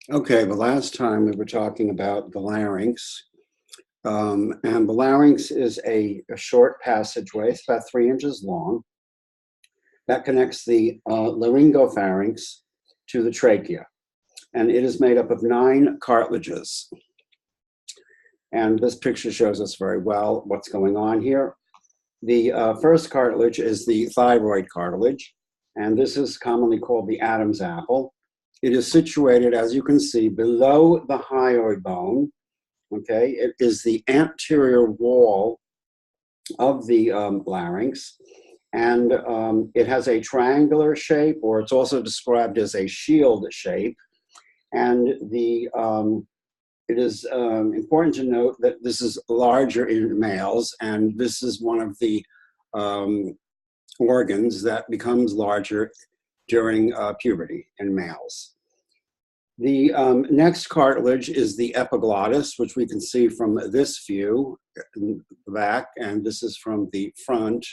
Okay, the last time we were talking about the larynx, and the larynx is a short passageway. It's about 3 inches long that connects the laryngopharynx to the trachea, and it is made up of 9 cartilages. And this picture shows us very well what's going on here. The first cartilage is the thyroid cartilage, and this is commonly called the Adam's apple. It is situated, as you can see, below the hyoid bone. Okay, it is the anterior wall of the larynx, and it has a triangular shape, or it's also described as a shield shape. And it is important to note that this is larger in males, and this is one of the organs that becomes larger during puberty in males. The next cartilage is the epiglottis, which we can see from this view in the back, and this is from the front.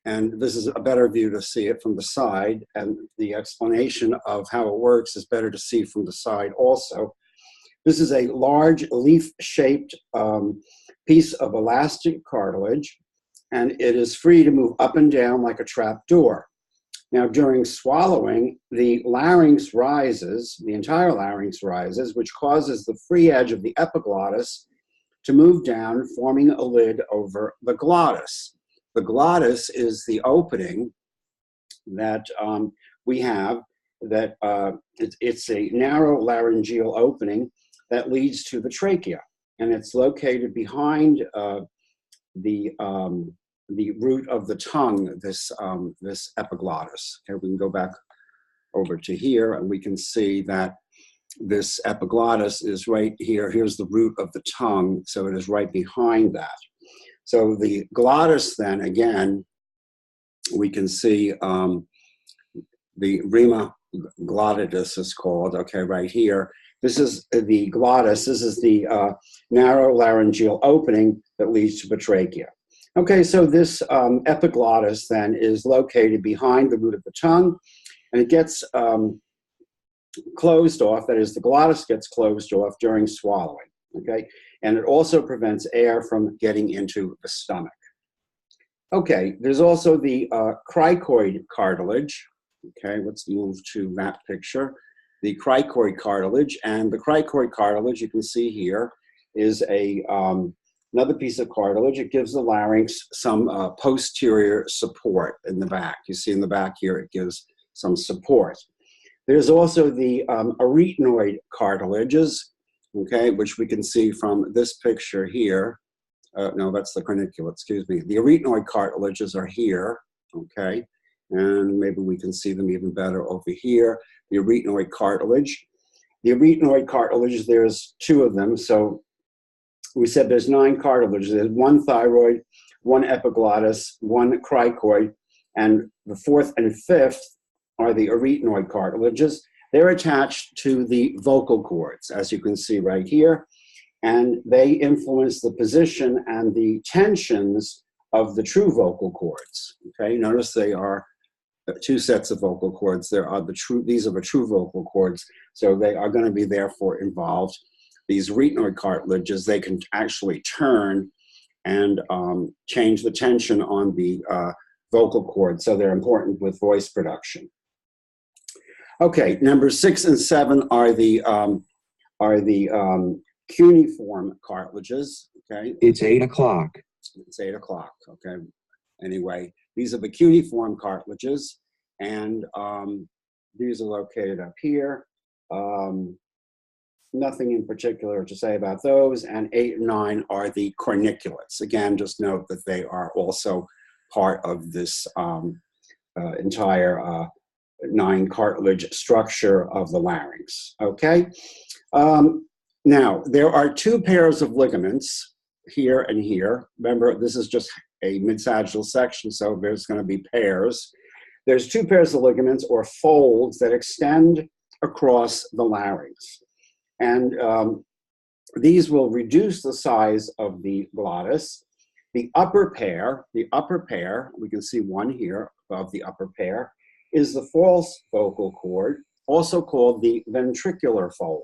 And this is a better view to see it from the side, and the explanation of how it works is better to see from the side also. This is a large leaf-shaped piece of elastic cartilage, and it is free to move up and down like a trap door. Now, during swallowing, the larynx rises, the entire larynx rises, which causes the free edge of the epiglottis to move down, forming a lid over the glottis. The glottis is the opening that we have, that it's a narrow laryngeal opening that leads to the trachea, and it's located behind the root of the tongue, this epiglottis. Okay, we can go back over to here, and we can see that this epiglottis is right here. Here's the root of the tongue, so it is right behind that. So the glottis, then, again, we can see the rima glottis is called, okay, right here. This is the glottis. This is the narrow laryngeal opening that leads to the trachea. Okay, so this epiglottis then is located behind the root of the tongue, and it gets closed off. That is, the glottis gets closed off during swallowing, okay? And it also prevents air from getting into the stomach. Okay, there's also the cricoid cartilage. Okay, let's move to that picture. The cricoid cartilage, and the cricoid cartilage, you can see here, is another piece of cartilage. It gives the larynx some posterior support in the back. You see in the back here, it gives some support. There's also the arytenoid cartilages, okay, which we can see from this picture here. No, that's the cornicula, excuse me. The arytenoid cartilages are here, okay, and maybe we can see them even better over here. The arytenoid cartilage. The arytenoid cartilage, there's 2 of them, so we said there's 9 cartilages. There's 1 thyroid, 1 epiglottis, 1 cricoid, and the 4th and 5th are the arytenoid cartilages. They're attached to the vocal cords, as you can see right here, and they influence the position and the tensions of the true vocal cords. Okay, notice they are 2 sets of vocal cords. These are the true vocal cords, so they are going to be therefore involved. These arytenoid cartilages, they can actually turn and change the tension on the vocal cords, so they're important with voice production. Okay, numbers 6 and 7 are the cuneiform cartilages. Okay, It's 8 o'clock. It's 8 o'clock. Okay, anyway, these are the cuneiform cartilages, and these are located up here. Nothing in particular to say about those. And 8 and 9 are the corniculates. Again, just note that they are also part of this entire 9 cartilage structure of the larynx. Okay. Now, there are 2 pairs of ligaments here and here. Remember, this is just a mid-sagittal section, so there's going to be pairs. There's 2 pairs of ligaments, or folds, that extend across the larynx. And these will reduce the size of the glottis. The upper pair, we can see one here above the upper pair, is the false vocal cord, also called the ventricular fold,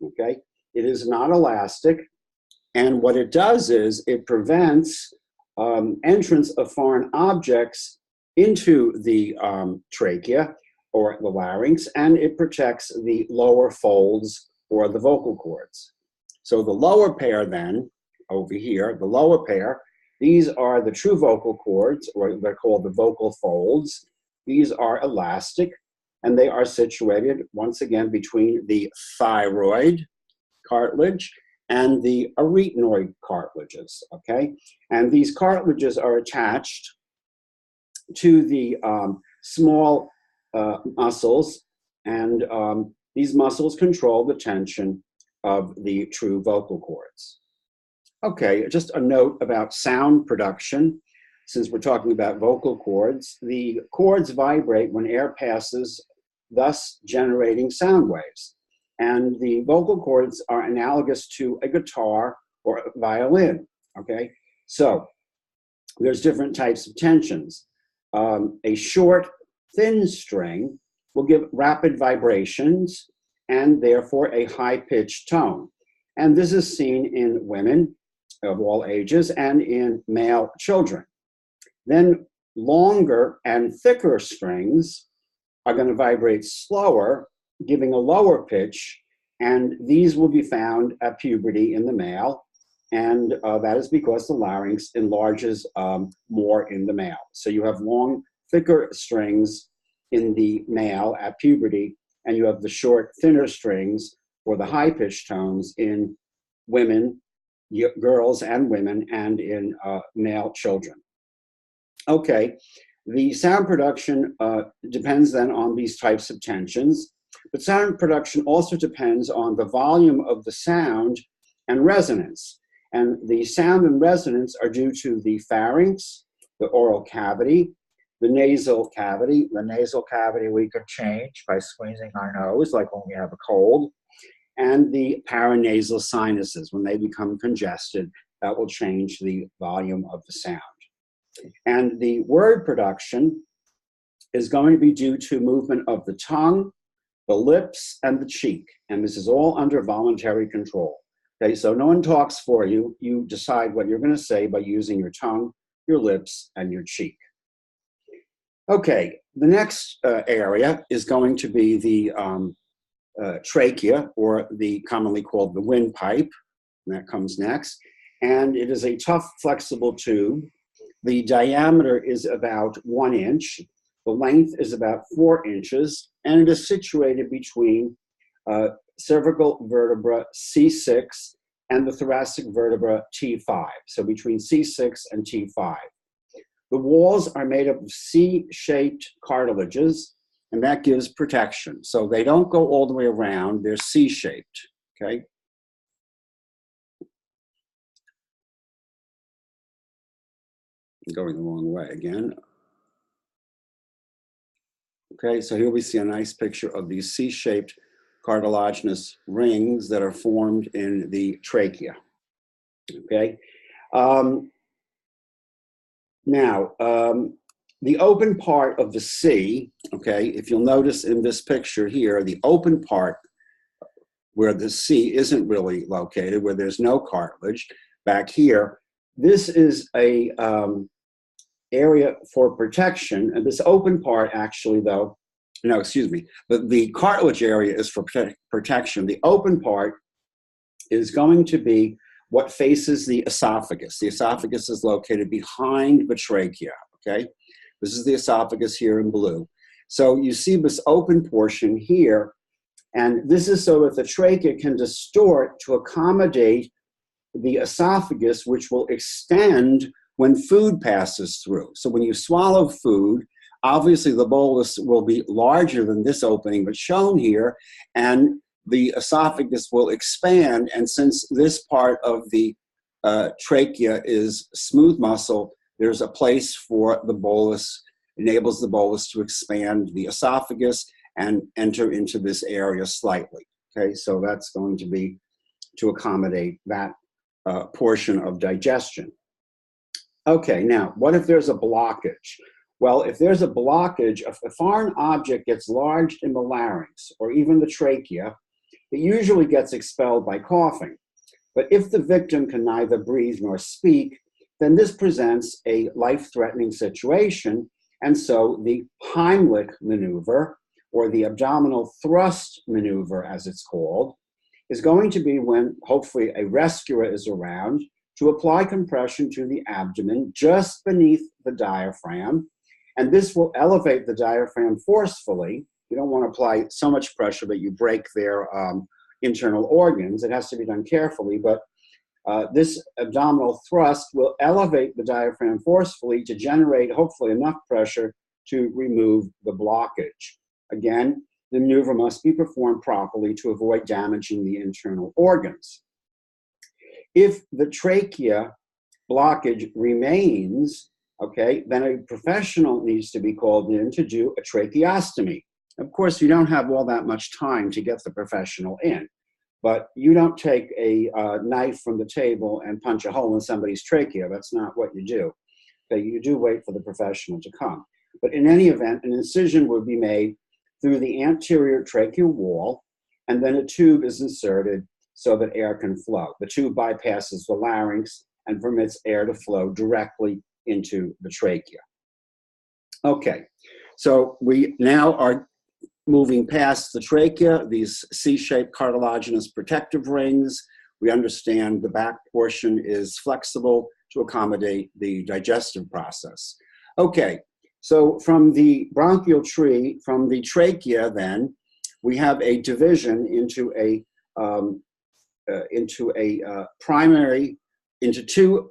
okay? It is not elastic, and what it does is it prevents entrance of foreign objects into the trachea or the larynx, and it protects the lower folds or the vocal cords. So the lower pair then, over here, the lower pair, these are the true vocal cords, or they're called the vocal folds. These are elastic, and they are situated, once again, between the thyroid cartilage and the arytenoid cartilages, okay? And these cartilages are attached to the small muscles, and these muscles control the tension of the true vocal cords. Okay, just a note about sound production. Since we're talking about vocal cords, the cords vibrate when air passes, thus generating sound waves. And the vocal cords are analogous to a guitar or a violin, okay? So there's different types of tensions. A short, thin string will give rapid vibrations and therefore a high-pitched tone. And this is seen in women of all ages and in male children. Then longer and thicker strings are going to vibrate slower, giving a lower pitch, and these will be found at puberty in the male, and that is because the larynx enlarges more in the male. So you have long, thicker strings in the male at puberty, and you have the short, thinner strings for the high-pitched tones in women, girls and women, and in male children. Okay, the sound production depends then on these types of tensions, but sound production also depends on the volume of the sound and resonance. And the sound and resonance are due to the pharynx, the oral cavity, the nasal cavity. The nasal cavity we could change by squeezing our nose, like when we have a cold, and the paranasal sinuses. When they become congested, that will change the volume of the sound. And the word production is going to be due to movement of the tongue, the lips, and the cheek. And this is all under voluntary control. Okay, so no one talks for you. You decide what you're going to say by using your tongue, your lips, and your cheek. Okay, the next area is going to be the trachea, or the commonly called the windpipe, and that comes next. And it is a tough, flexible tube. The diameter is about 1 inch. The length is about 4 inches, and it is situated between cervical vertebra C6 and the thoracic vertebra T5, so between C6 and T5. The walls are made up of C-shaped cartilages, and that gives protection. So they don't go all the way around, they're C-shaped, okay? I'm going the wrong way again. Okay, so here we see a nice picture of these C-shaped cartilaginous rings that are formed in the trachea, okay? Now, the open part of the C, okay, if you'll notice in this picture here, the open part where the C isn't really located, where there's no cartilage, back here, this is a area for protection, and this open part actually, though, no, excuse me, the cartilage area is for protection. The open part is going to be what faces the esophagus. The esophagus is located behind the trachea, okay? This is the esophagus here in blue. So you see this open portion here, and this is so that the trachea can distort to accommodate the esophagus, which will extend when food passes through. So when you swallow food, obviously the bolus will be larger than this opening, but shown here, and the esophagus will expand. And since this part of the trachea is smooth muscle, there's a place for the bolus, enables the bolus to expand the esophagus and enter into this area slightly. Okay, so that's going to be to accommodate that portion of digestion. Okay, now, what if there's a blockage? Well, if there's a blockage, if a foreign object gets lodged in the larynx or even the trachea, it usually gets expelled by coughing. But if the victim can neither breathe nor speak, then this presents a life-threatening situation. And so the Heimlich maneuver, or the abdominal thrust maneuver, as it's called, is going to be when hopefully a rescuer is around to apply compression to the abdomen just beneath the diaphragm. And this will elevate the diaphragm forcefully. You don't want to apply so much pressure that you break their internal organs. It has to be done carefully, but this abdominal thrust will elevate the diaphragm forcefully to generate hopefully enough pressure to remove the blockage. Again, the maneuver must be performed properly to avoid damaging the internal organs. If the trachea blockage remains, okay, then a professional needs to be called in to do a tracheostomy. Of course, you don't have all that much time to get the professional in, but you don't take a knife from the table and punch a hole in somebody's trachea. That's not what you do. Okay, you do wait for the professional to come. But in any event, an incision would be made through the anterior tracheal wall, and then a tube is inserted so that air can flow. The tube bypasses the larynx and permits air to flow directly into the trachea. Okay, so we now are moving past the trachea, these C-shaped cartilaginous protective rings. We understand the back portion is flexible to accommodate the digestive process. Okay, so from the bronchial tree, from the trachea then, we have a division into two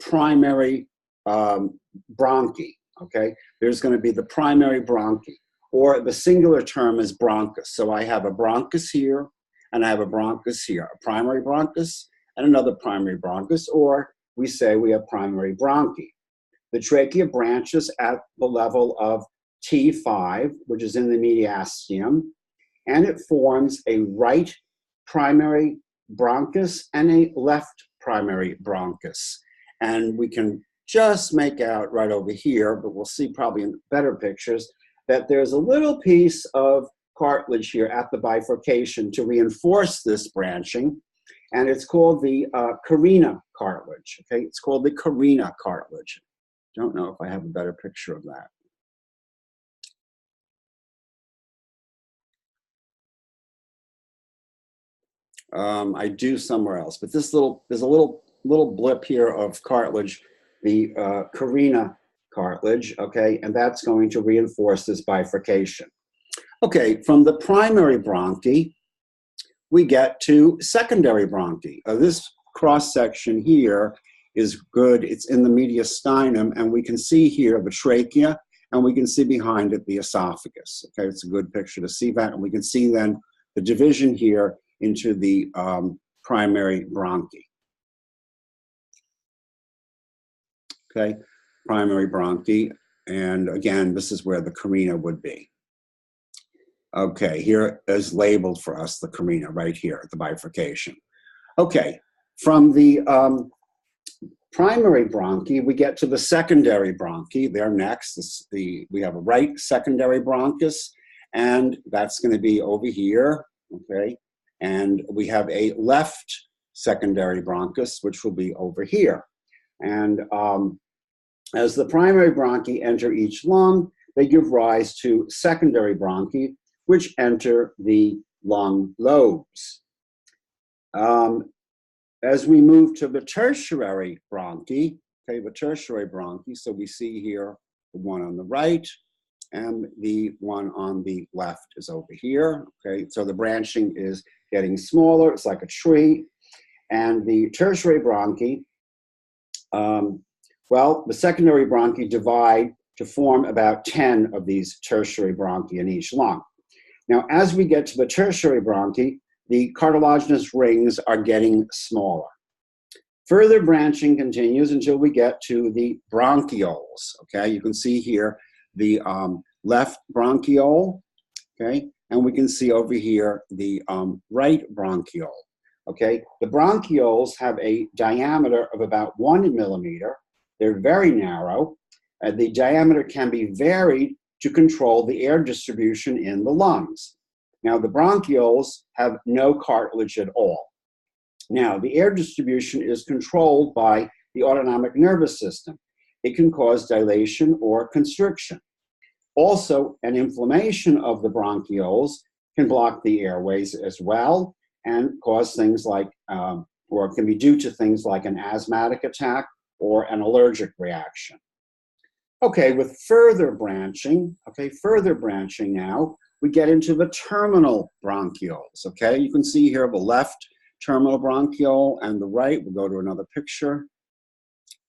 primary bronchi, okay? There's going to be the primary bronchi, or the singular term is bronchus. So I have a bronchus here, and I have a bronchus here, a primary bronchus and another primary bronchus, or we say we have primary bronchi. The trachea branches at the level of T5, which is in the mediastinum, and it forms a right primary bronchus and a left primary bronchus. And we can just make out right over here, but we'll see probably in better pictures, that there's a little piece of cartilage here at the bifurcation to reinforce this branching, and it's called the carina cartilage, okay? It's called the carina cartilage. Don't know if I have a better picture of that. I do somewhere else, but there's a little blip here of cartilage, the carina cartilage, okay, and that's going to reinforce this bifurcation. Okay, from the primary bronchi, we get to secondary bronchi. This cross section here is good. It's in the mediastinum, and we can see here the trachea, and we can see behind it the esophagus. Okay, it's a good picture to see that, and we can see then the division here into the primary bronchi. Okay, primary bronchi, and again, this is where the carina would be. Okay, here is labeled for us the carina right here at the bifurcation. Okay, from the primary bronchi, we get to the secondary bronchi. They're next. We have a right secondary bronchus, and that's going to be over here, okay? And we have a left secondary bronchus, which will be over here. And as the primary bronchi enter each lung, they give rise to secondary bronchi, which enter the lung lobes. As we move to the tertiary bronchi, okay, the tertiary bronchi, so we see here the one on the right, and the one on the left is over here, okay? So the branching is getting smaller, it's like a tree. And the tertiary bronchi, well, the secondary bronchi divide to form about 10 of these tertiary bronchi in each lung. Now, as we get to the tertiary bronchi, the cartilaginous rings are getting smaller. Further branching continues until we get to the bronchioles, okay? You can see here the left bronchiole, okay? And we can see over here the right bronchiole, okay? The bronchioles have a diameter of about 1 millimeter. They're very narrow, The diameter can be varied to control the air distribution in the lungs. Now, the bronchioles have no cartilage at all. Now, the air distribution is controlled by the autonomic nervous system. It can cause dilation or constriction. Also, an inflammation of the bronchioles can block the airways as well and cause things like, or it can be due to things like an asthmatic attack or an allergic reaction. Okay, with further branching now, we get into the terminal bronchioles, okay? You can see here the left terminal bronchiole and the right. We'll go to another picture,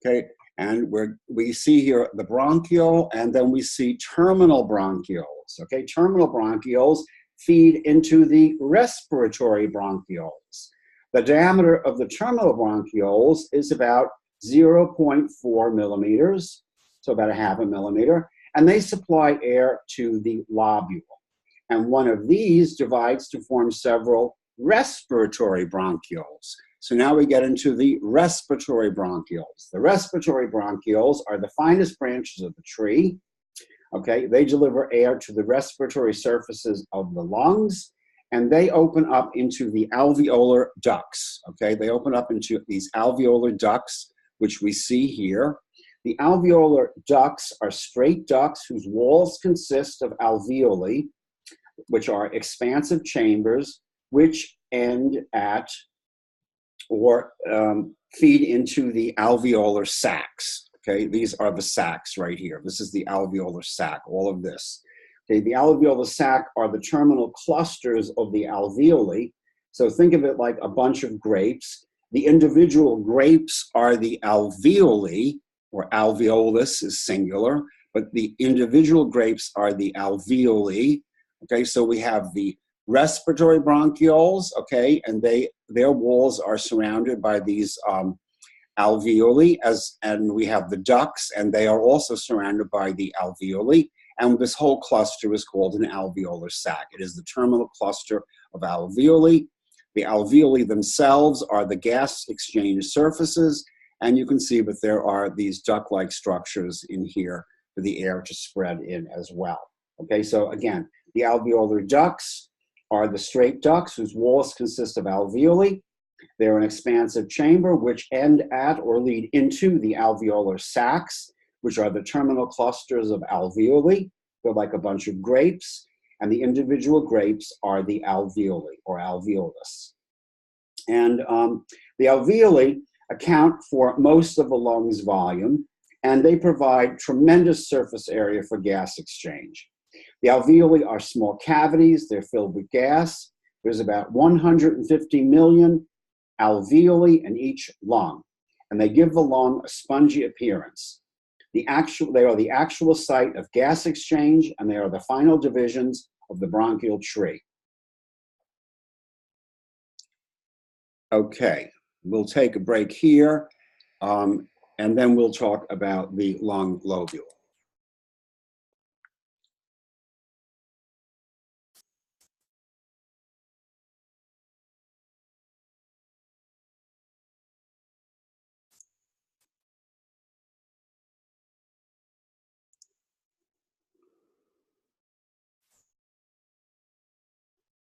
okay? And we see here the bronchiole, and then we see terminal bronchioles, okay? Terminal bronchioles feed into the respiratory bronchioles. The diameter of the terminal bronchioles is about 0.4 millimeters, so about 0.5 millimeter, and they supply air to the lobule. And one of these divides to form several respiratory bronchioles. So now we get into the respiratory bronchioles. The respiratory bronchioles are the finest branches of the tree. Okay, they deliver air to the respiratory surfaces of the lungs, and they open up into the alveolar ducts. Okay, they open up into these alveolar ducts, which we see here. The alveolar ducts are straight ducts whose walls consist of alveoli, which are expansive chambers, which end at or feed into the alveolar sacs. Okay, these are the sacs right here. This is the alveolar sac, all of this. Okay, the alveolar sac are the terminal clusters of the alveoli. So think of it like a bunch of grapes. The individual grapes are the alveoli, or alveolus is singular, but the individual grapes are the alveoli. Okay, so we have the respiratory bronchioles, okay, and their walls are surrounded by these alveoli, and we have the ducts, and they are also surrounded by the alveoli, and this whole cluster is called an alveolar sac. It is the terminal cluster of alveoli. The alveoli themselves are the gas exchange surfaces, and you can see that there are these duct-like structures in here for the air to spread in as well. Okay, so again, the alveolar ducts are the straight ducts whose walls consist of alveoli. They're an expansive chamber which end at or lead into the alveolar sacs, which are the terminal clusters of alveoli. They're like a bunch of grapes, and the individual grapes are the alveoli or alveolus. And the alveoli account for most of the lung's volume, and they provide tremendous surface area for gas exchange. The alveoli are small cavities. They're filled with gas. There's about 150 million alveoli in each lung, and they give the lung a spongy appearance. They are the actual site of gas exchange, and they are the final divisions of the bronchial tree. Okay, we'll take a break here, and then we'll talk about the lung lobule.